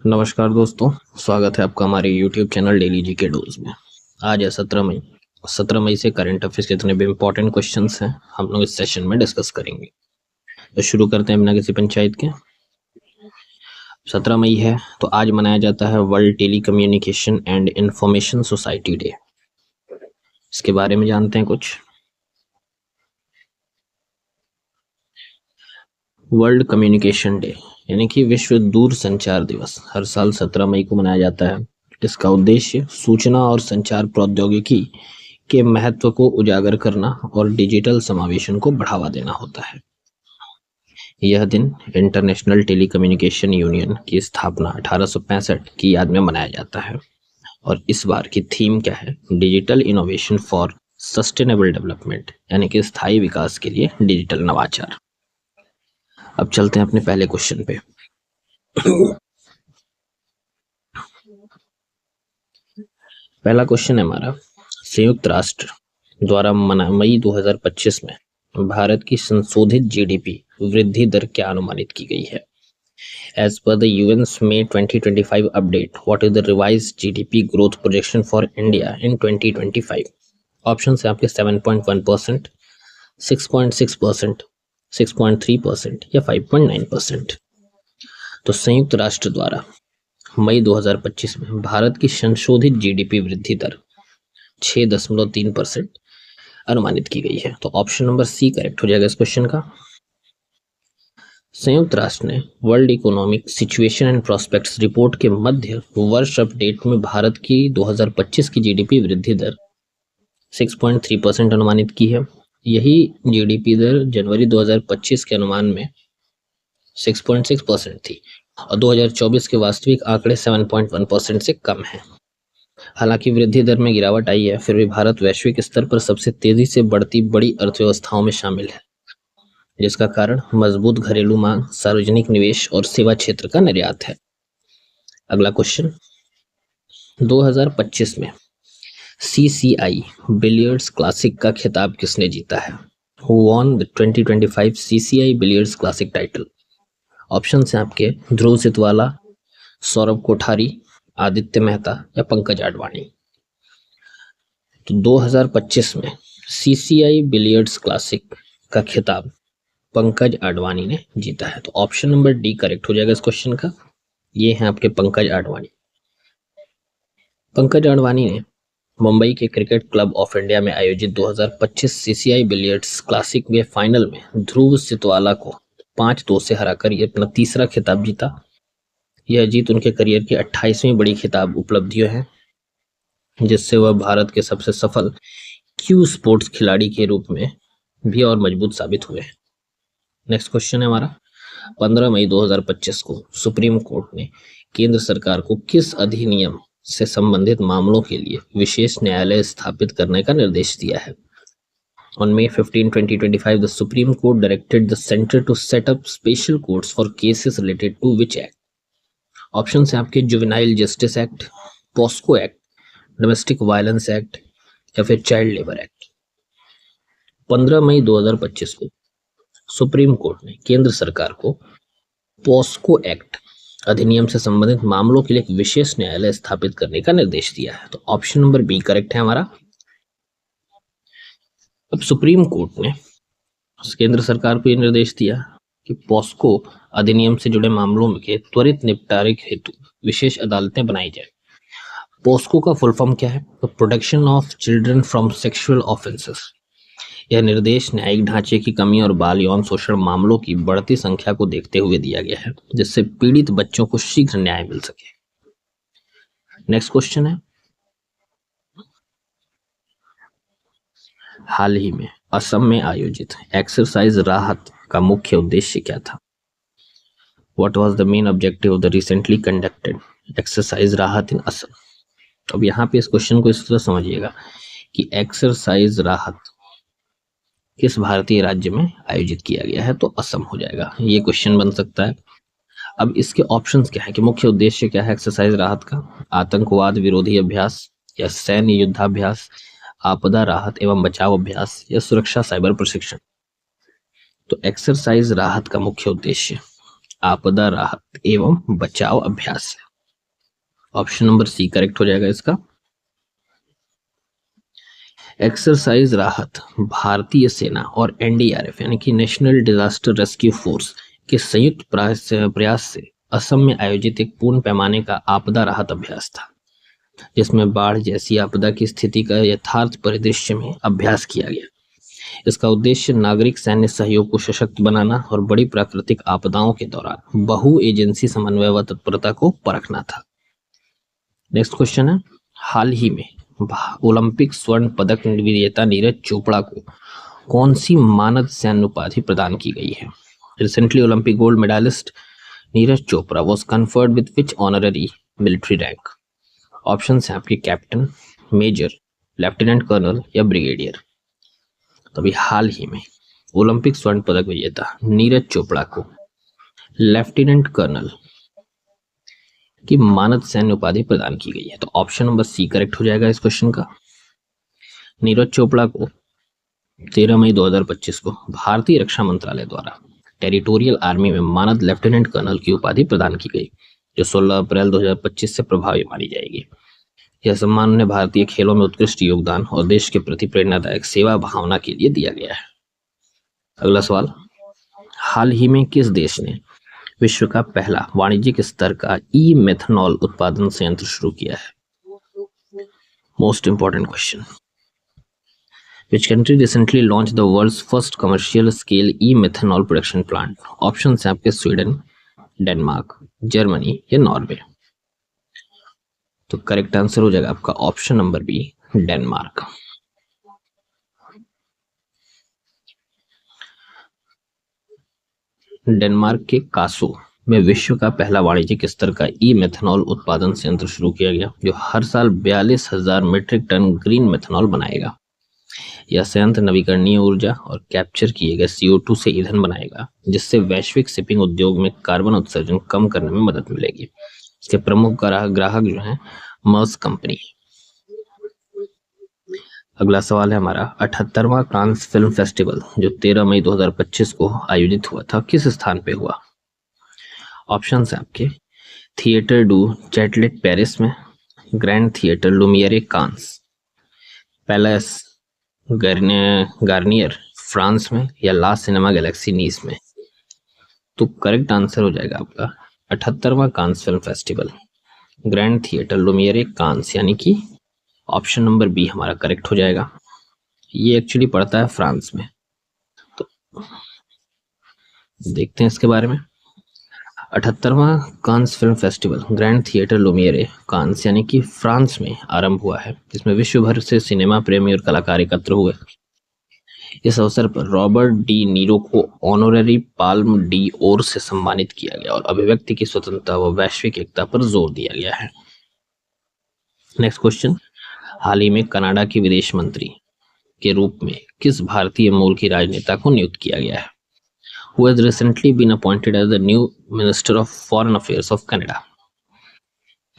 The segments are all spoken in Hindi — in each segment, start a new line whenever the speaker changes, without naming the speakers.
नमस्कार दोस्तों, स्वागत है आपका हमारे YouTube channel daily GK dose में। आज है 17 मई। 17 मई से करंट अफेयर्स के जितने भी इम्पोर्टेंट क्वेश्चंस हैं हम लोग इस सेशन में डिस्कस करेंगे। तो शुरू करते हैं बिना किसी पंचायत के। 17 मई है तो आज मनाया जाता है world telecommunication and information society day. इसके बारे में जानते हैं कुछ। वर्ल्ड कम्युनिकेशन डे यानी कि विश्व दूर संचार दिवस हर साल 17 मई को मनाया जाता है। इसका उद्देश्य सूचना और संचार प्रौद्योगिकी के महत्व को उजागर करना और डिजिटल समावेशन को बढ़ावा देना होता है। यह दिन इंटरनेशनल टेलीकम्युनिकेशन यूनियन की स्थापना 1865 की याद में मनाया जाता है और इस बार की थीम क्या है? Digital innovation for sustainable development यानी कि स्थायी विकास के लिए डिजिटल नवाचार। अब चलते हैं अपने पहले क्वेश्चन पे। पहला क्वेश्चन है हमारा, संयुक्त राष्ट्र द्वारा मई 2025 में भारत की संशोधित जीडीपी वृद्धि दर क्या अनुमानित की गई है? As per the UN's May 2025 update, what is the revised GDP growth projection for India in 2025? Option है आपके 7.1%, 6.6%, 6.3% या 5.9%। तो संयुक्त राष्ट्र द्वारा मई 2025 में भारत की संशोधित जीडीपी वृद्धि दर 6.3% अनुमानित की गई है। तो ऑप्शन नंबर सी करेक्ट हो जाएगा इस क्वेश्चन का। संयुक्त राष्ट्र ने world economic situation and prospects report के मध्य वर्ष अपडेट में भारत की 2025 की जीडीपी वृद्धि दर 6.3% अनुमानित की है। यही जीडीपी दर जनवरी 2025 के अनुमान में 6.6% थी और 2024 के वास्तविक आंकड़े 7.1% से कम है। हालांकि वृद्धि दर में गिरावट आई है, फिर भी भारत वैश्विक स्तर पर सबसे तेजी से बढ़ती बड़ी अर्थव्यवस्थाओं में शामिल है, जिसका कारण मजबूत घरेलू मांग, सार्वजनिक निवेश और सेवा क्षेत्र का निर्यात है। अगला क्वेश्चन, 2025 में CCI बिलियर्ड्स क्लासिक का खिताब किसने जीता है? Who won the 2025 CCI billiards classic title? Option हैं आपके ध्रुव सितवाला, सौरभ कोठारी, आदित्य मेहता या पंकज आडवाणी। तो 2025 में CCI बिलियर्ड्स क्लासिक का खिताब पंकज आडवाणी ने जीता है। तो ऑप्शन नंबर डी करेक्ट हो जाएगा इस क्वेश्चन का। ये हैं आपके पंकज आडवाणी। पंकज आडवाणी ने मुंबई के क्रिकेट क्लब ऑफ इंडिया में आयोजित 2025 CCI बिलियर्ड्स क्लासिक में फाइनल में ध्रुव सितवाला को 5-2 से हराकर ये अपना तीसरा खिताब जीता। यह जीत उनके करियर की 28वीं बड़ी खिताब उपलब्धियों है, जिससे वह भारत के सबसे सफल क्यू स्पोर्ट्स खिलाड़ी के रूप में भी और मजबूत साबित हुए हैं। नेक्स्ट क्वेश्चन है हमारा, 15 मई 2025 को सुप्रीम कोर्ट ने केंद्र सरकार को किस अधिनियम से संबंधित मामलों के लिए विशेष न्यायालय स्थापित करने का निर्देश दिया है? On May 15, 2025, the Supreme Court directed the center to set up special courts for cases related to which act? Option है आपके juvenile justice act, POCSO act, domestic violence act या फिर चाइल्ड लेबर एक्ट। 15 मई 2025 को सुप्रीम कोर्ट ने केंद्र सरकार को पॉस्को एक्ट अधिनियम से संबंधित मामलों के लिए एक विशेष न्यायालय स्थापित करने का निर्देश दिया है। तो ऑप्शन नंबर बी करेक्ट है हमारा। अब सुप्रीम कोर्ट ने केंद्र सरकार को यह निर्देश दिया कि पॉस्को अधिनियम से जुड़े मामलों के त्वरित निपटारे हेतु विशेष अदालतें बनाई जाए। पॉस्को का फुल फॉर्म क्या है? तो protection of children from sexual offences. यह निर्देश न्यायिक ढांचे की कमी और बाल यौन शोषण मामलों की बढ़ती संख्या को देखते हुए दिया गया है, जिससे पीड़ित बच्चों को शीघ्र न्याय मिल सके। नेक्स्ट क्वेश्चन है, हाल ही में असम में आयोजित एक्सरसाइज राहत का मुख्य उद्देश्य क्या था? What was the main objective of the recently conducted exercise राहत in असम? अब यहाँ पे इस क्वेश्चन को इस तरह समझिएगा कि एक्सरसाइज राहत किस भारतीय राज्य में आयोजित किया गया है? तो असम हो जाएगा। ये क्वेश्चन बन सकता है। अब इसके ऑप्शंस क्या है कि मुख्य उद्देश्य क्या है एक्सरसाइज राहत का? आतंकवाद विरोधी अभ्यास या सैन्य युद्धाभ्यास, आपदा राहत एवं बचाव अभ्यास या सुरक्षा साइबर प्रशिक्षण। तो एक्सरसाइज राहत का मुख्य उद्देश्य आपदा राहत एवं बचाव अभ्यास है। ऑप्शन नंबर सी करेक्ट हो जाएगा इसका। एक्सरसाइज राहत भारतीय सेना और एनडीआरएफ यानी कि नेशनल डिजास्टर रेस्क्यू फोर्स के संयुक्त प्रयास से असम में आयोजित एक पूर्ण पैमाने का आपदा राहत अभ्यास था, जिसमें बाढ़ जैसी आपदा की स्थिति का यथार्थ परिदृश्य में अभ्यास किया गया। इसका उद्देश्य नागरिक सैन्य सहयोग को सशक्त बनाना और बड़ी प्राकृतिक आपदाओं के दौरान बहु एजेंसी समन्वय व तत्परता को परखना था। नेक्स्ट क्वेश्चन है, हाल ही में ओलंपिक स्वर्ण पदक विजेता नीरज चोपड़ा को कौन सी मानद सैन्य उपाधि प्रदान की गई है? Recently Olympic gold medalist Neeraj Chopra was conferred with which honorary military rank? Option है आपके कैप्टन, मेजर, लेफ्टिनेंट कर्नल या ब्रिगेडियर। तो अभी हाल ही में ओलंपिक स्वर्ण पदक विजेता नीरज चोपड़ा को लेफ्टिनेंट कर्नल की मानद सैन्य उपाधि प्रदान की गई है। तो ऑप्शन नंबर सी करेक्ट हो जाएगा इस क्वेश्चन का। नीरज चोपड़ा को 13 मई 2025 को भारतीय रक्षा मंत्रालय द्वारा टेरिटोरियल आर्मी में मानद लेफ्टिनेंट कर्नल की उपाधि प्रदान की गई, जो 16 अप्रैल 2025 से प्रभावी मानी जाएगी। यह सम्मान उन्हें भारतीय खेलों में उत्कृष्ट योगदान और देश के प्रति प्रेरणादायक सेवा भावना के लिए दिया गया है। अगला सवाल, हाल ही में किस देश ने विश्व का पहला वाणिज्यिक स्तर का ई मेथनॉल उत्पादन संयंत्र शुरू किया है? Most important question. Which country recently launched the world's first commercial scale e-methanol production plant? Option है आपके स्वीडन, डेनमार्क, जर्मनी या नॉर्वे। तो करेक्ट आंसर हो जाएगा आपका option number B, Denmark. Denmark के कासो में विश्व का पहला वाणिज्यिक स्तर का ई मेथनॉल उत्पादन संयंत्र शुरू किया गया, जो हर साल 42,000 मीट्रिक टन ग्रीन मेथनॉल बनाएगा। यह संयंत्र नवीकरणीय ऊर्जा और कैप्चर किए गए CO2 से ईंधन बनाएगा, जिससे वैश्विक शिपिंग उद्योग में कार्बन उत्सर्जन कम करने में मदद मिलेगी। इसके प्रमुख ग्राहक जो हैं मर्स्क कंपनी। अगला सवाल है हमारा, 78वां कांस फिल्म फेस्टिवल जो 13 मई 2025 को आयोजित हुआ था, किस स्थान पे हुआ? ऑप्शन है आपके थिएटर डू चैटलेट पेरिस में, ग्रैंड थिएटर लुमियरे कांस, पैलेस गार्नियर फ्रांस में या ला सिनेमा गैलेक्सी नीस में। तो करेक्ट आंसर हो जाएगा आपका 78वां Cannes film festival, grand theatre Lumiere Cannes, यानी कि ऑप्शन नंबर बी हमारा करेक्ट हो जाएगा। ये एक्चुअली पड़ता है फ्रांस में। तो देखते हैं इसके बारे में। 78वां Cannes film festival grand theatre Lumiere Cannes यानी कि फ्रांस में आरंभ हुआ है, जिसमें विश्व भर से सिनेमा प्रेमी और कलाकार एकत्र हुए। इस अवसर पर रॉबर्ट डी नीरो को ऑनररी पाल्म डी ओर से सम्मानित किया गया और अभिव्यक्ति की स्वतंत्रता व वैश्विक एकता पर जोर दिया गया है। नेक्स्ट क्वेश्चन, हाल ही में कनाडा की विदेश मंत्री के रूप में किस भारतीय मूल की राजनेता को नियुक्त किया गया है? Who has recently been appointed as the new Minister of Foreign Affairs of Canada?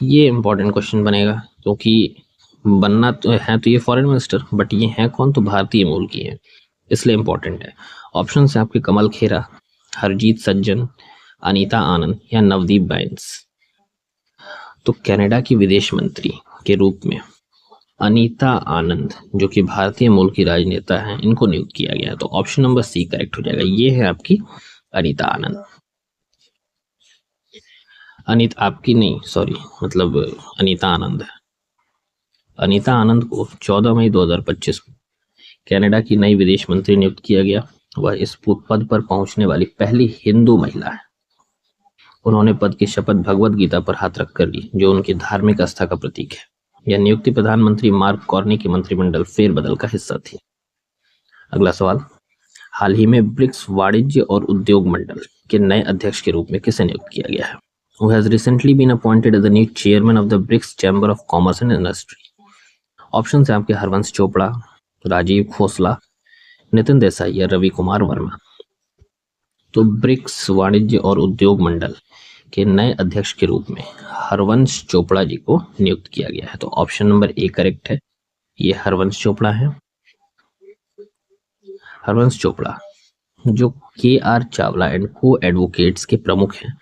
ये इंपॉर्टेंट क्वेश्चन बनेगा, क्योंकि बनना तो है तो ये फॉरेन मिनिस्टर, बट ये है कौन? तो भारतीय मूल की है, इसलिए इंपॉर्टेंट है। ऑप्शन है आपके कमल खेरा, हरजीत सज्जन, अनीता आनंद या नवदीप बैंस। तो कनाडा की विदेश मंत्री के रूप में अनीता आनंद, जो कि भारतीय मूल की राजनेता हैं, इनको नियुक्त किया गया। तो ऑप्शन नंबर सी करेक्ट हो जाएगा। ये है आपकी अनीता आनंद। अनीता आनंद है। अनीता आनंद को 14 मई 2025 को कनाडा की नई विदेश मंत्री नियुक्त किया गया। वह इस पद पर पहुंचने वाली पहली हिंदू महिला है। उन्होंने पद की शपथ भगवत गीता पर हाथ रखकर ली, जो उनकी धार्मिक आस्था का प्रतीक है। यह नियुक्ति प्रधानमंत्री मार्क कार्नी के मंत्रिमंडल फेरबदल का हिस्सा थी। अगला सवाल, हाल ही में ब्रिक्स वाणिज्य और उद्योग मंडल के नए अध्यक्ष के रूप में किसे नियुक्त किया गया है? Who has recently been appointed as the new chairman of the BRICS Chamber of Commerce and Industry? Option है आपके हरवंश चोपड़ा, राजीव खोसला, नितिन देसाई या रवि कुमार वर्मा। तो ब्रिक्स वाणिज्य और उद्योग मंडल के नए अध्यक्ष के रूप में हरवंश चोपड़ा जी को नियुक्त किया गया है। तो ऑप्शन नंबर ए करेक्ट है, ये हरवंश चोपड़ा है। हरवंश चोपड़ा जो KR Chawla and co advocates के प्रमुख हैं,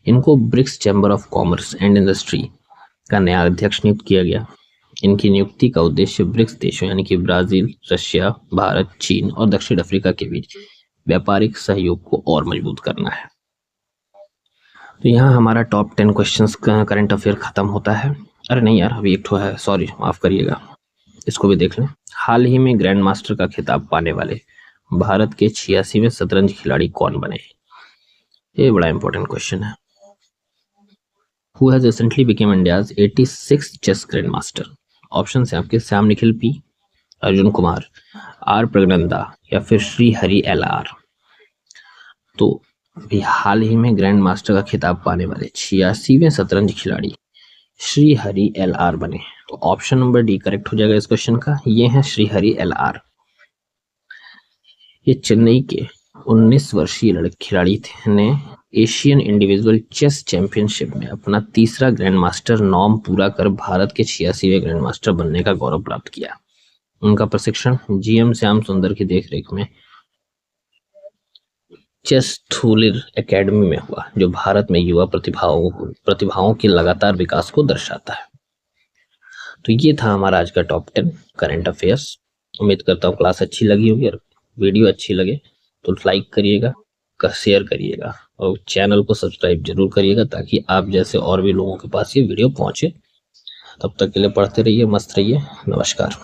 इनको BRICS chamber of commerce and industry का नया अध्यक्ष नियुक्त किया गया। इनकी नियुक्ति का उद्देश्य ब्रिक्स देशों यानी कि ब्राजील, रशिया, भारत, चीन और दक्षिण अफ्रीका के बीच व्यापारिक सहयोग को और मजबूत करना है। तो यहाँ हमारा टॉप 10 क्वेश्चंस का करंट अफेयर खत्म होता है। अरे नहीं यार, अभी एक ठो है, सॉरी, माफ करिएगा, इसको भी देख लें। हाल ही में ग्रैंड मास्टर का खिताब पाने वाले भारत के 86वें शतरंज खिलाड़ी कौन बने? ये बड़ा इंपॉर्टेंट क्वेश्चन है। Who has recently become India's 86th chess grandmaster? Option है आपके श्याम निखिल पी, अर्जुन कुमार, आर प्रगनंदा या फिर श्री हरि एल आर। तो अभी हाल ही में ग्रैंड मास्टर का खिताब पाने वाले 86वें शतरंज खिलाड़ी श्री हरि एल आर बने। तो ऑप्शन नंबर डी करेक्ट हो जाएगा इस क्वेश्चन का। ये है श्री हरि एल आर। ये चेन्नई के 19 वर्षीय खिलाड़ी ने एशियन इंडिविजुअल चेस चैंपियनशिप में अपना तीसरा ग्रैंड मास्टर नॉर्म पूरा कर भारत के 86वें ग्रैंड मास्टर बनने का गौरव प्राप्त किया। उनका प्रशिक्षण जीएम श्याम सुंदर की देखरेख में चेस थूलिर एकेडमी में हुआ, जो भारत में युवा प्रतिभाओं के लगातार विकास को दर्शाता है। तो ये था हमारा आज का टॉप 10 करंट अफेयर्स। उम्मीद करता हूँ क्लास अच्छी लगी होगी, और वीडियो अच्छी लगे तो लाइक करिएगा, शेयर करिएगा और चैनल को सब्सक्राइब जरूर करिएगा, ताकि आप जैसे और भी लोगों के पास ये वीडियो पहुंचे। तब तक के लिए पढ़ते रहिए, मस्त रहिए, नमस्कार।